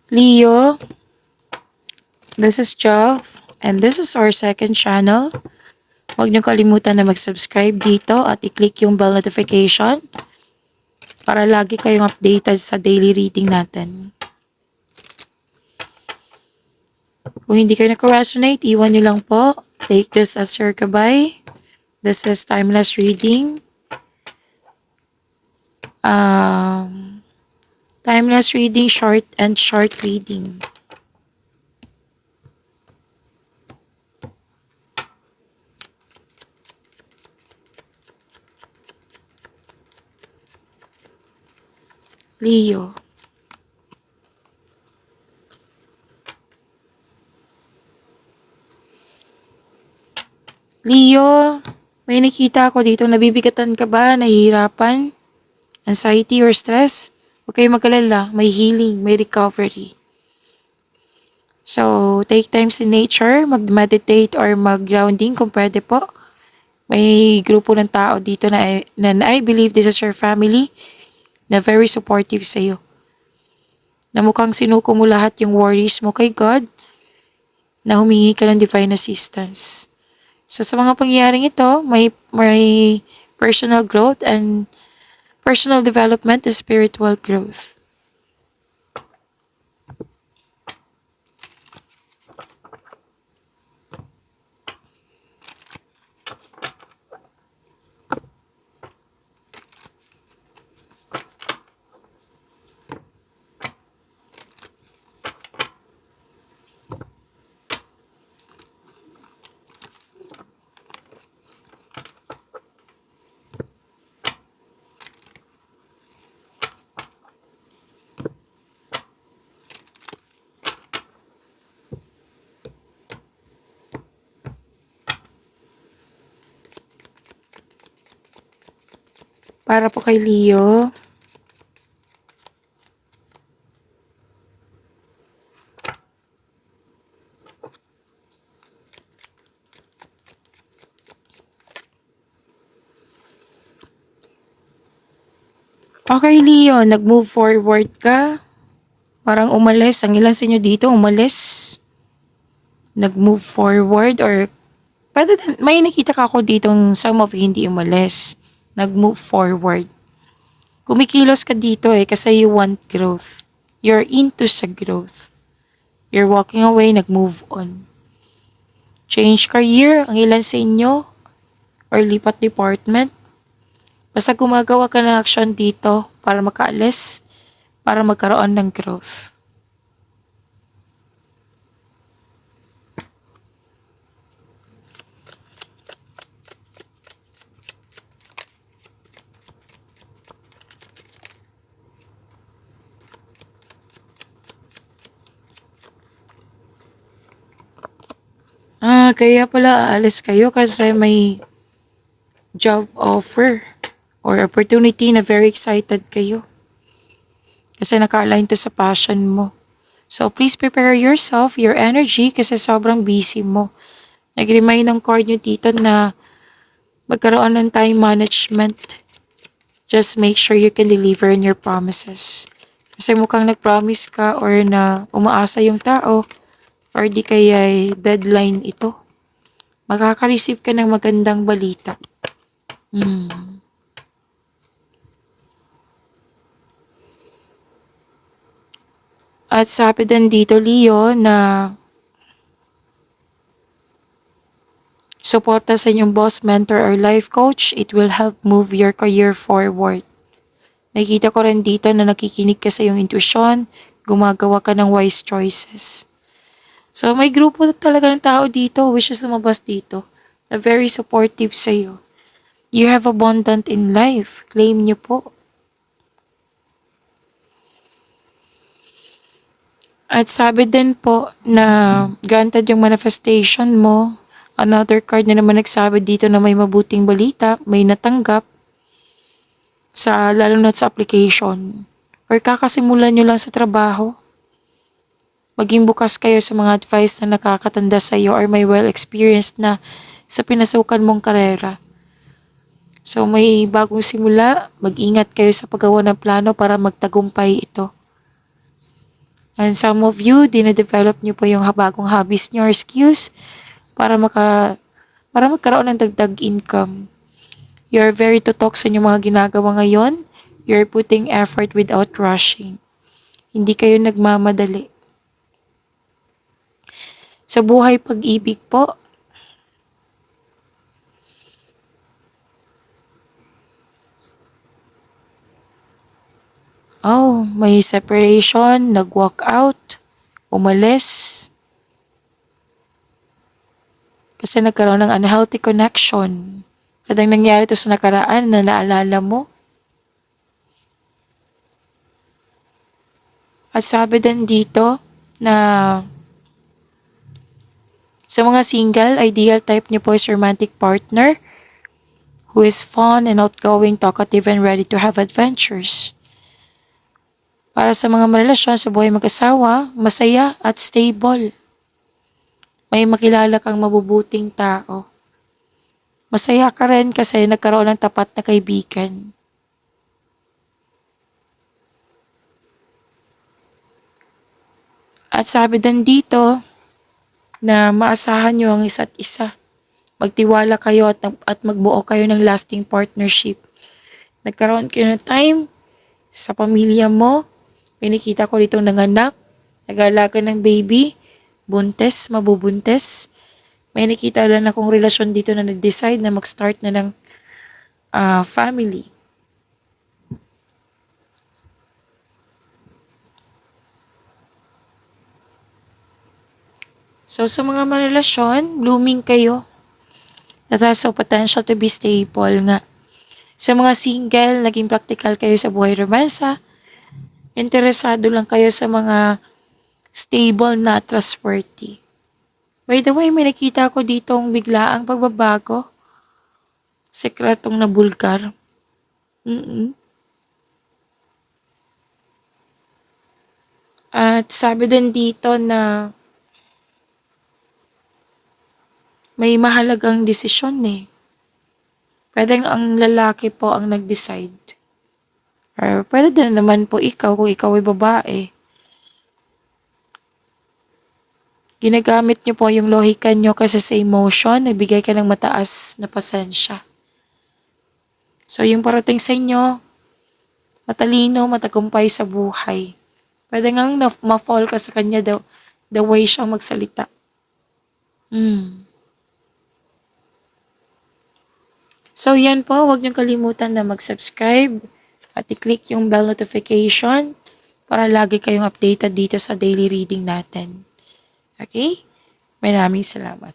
Leo, this is Jov, and this is our second channel. Huwag niyo kalimutan na mag-subscribe dito at i-click yung bell notification para lagi kayong updated sa daily reading natin. Kung hindi kayo naka-resonate, iwan niyo lang po. Take this as your gabay. This is timeless reading. Timeless reading, short and short reading. Leo. Leo, may nakita ako dito. Nabibigatan ka ba? Nahihirapan? Anxiety or stress? Huwag kayong mag-alala. May healing, may recovery. So, take times in nature, mag-meditate or mag-grounding kung pwede po. May grupo ng tao dito na I believe this is your family na very supportive sa iyo. Na mukhang sinuko mo lahat yung worries mo kay God na humingi ka ng divine assistance. So, sa mga pangyayaring ito, may personal growth and personal development and spiritual growth. Para po kay Leo. Okay, Leo, nag-move forward ka. Parang umalis. Ang ilan sa inyo dito umalis. Nag-move forward or pwede din, may nakita ka ako ditong some of you hindi umalis. Nag-move forward. Kumikilos ka dito kasi you want growth. You're into sa growth. You're walking away, nag-move on. Change career, ang ilan sa inyo, or lipat department. Basta gumagawa ka ng action dito para makaalis, para magkaroon ng growth. Kaya pala aalis kayo kasi may job offer or opportunity na very excited kayo. Kasi naka-align to sa passion mo. So please prepare yourself, your energy kasi sobrang busy mo. Nag-remind ng card nyo dito na magkaroon ng time management. Just make sure you can deliver on your promises. Kasi mukhang nag-promise ka or na umaasa yung tao or di kaya deadline ito. Makaka-receive ka ng magandang balita. At sabi din dito, Leo, na suporta sa inyong boss, mentor, or life coach, it will help move your career forward. Nakikita ko rin dito na nakikinig ka sa iyong intuition, gumagawa ka ng wise choices. So may grupo talaga ng tao dito, wishes lumabas dito, na very supportive sa iyo. You have abundant in life. Claim niyo po. At sabi din po na granted yung manifestation mo. Another card na naman nagsabi dito na may mabuting balita, may natanggap sa lalo na sa application. Or kakasimulan nyo lang sa trabaho. Maging bukas kayo sa mga advice na nakakatanda sa iyo or may well-experienced na sa pinasukan mong karera. So may bagong simula, mag-ingat kayo sa paggawa ng plano para magtagumpay ito. And some of you, dine-develop niyo po yung bagong hobbies niyo or skills para para magkaroon ng dagdag income. You're very tutok sa inyong mga ginagawa ngayon. You're putting effort without rushing. Hindi kayo nagmamadali. Sa buhay pag-ibig po, may separation, nag-walk out, umalis. Kasi nagkaroon ng unhealthy connection. Kadang nangyari to sa nakaraan na naalala mo. At sabi din dito na sa mga single, ideal type niyo po is romantic partner who is fun and outgoing, talkative, and ready to have adventures. Para sa mga marelasyon sa buhay mag-asawa, masaya at stable. May makilala kang mabubuting tao. Masaya ka rin kasi nagkaroon ng tapat na kaibigan. At sabi din dito na maasahan nyo ang isa't isa. Magtiwala kayo at magbuo kayo ng lasting partnership. Nagkaroon kayo ng time sa pamilya mo. Pinikita ko dito ng anak, nag-aalaga ng baby, buntes, mabubuntes. May nakita lang akong relasyon dito na nag-decide na mag-start na ng family. So sa mga marelasyon, blooming kayo. That has so potential to be stable nga. Sa mga single, naging practical kayo sa buhay romansa. Interesado lang kayo sa mga stable na trustworthy. By the way, may nakita ko ditong biglaang pagbabago. Sekretong nabulgar. At sabi din dito na may mahalagang desisyon eh. Pwedeng ang lalaki po ang nag-decide. Or pwede din naman po ikaw kung ikaw ay babae. Ginagamit niyo po yung lohika niyo kasi sa emotion, nagbigay ka ng mataas na pasensya. So yung parating sa inyo, matalino, matagumpay sa buhay. Pwede ngang ma-fall ka sa kanya the way siya magsalita. So yan po, huwag niyong kalimutan na mag-subscribe at i-click yung bell notification para lagi kayong updated dito sa daily reading natin. Okay? Maraming salamat.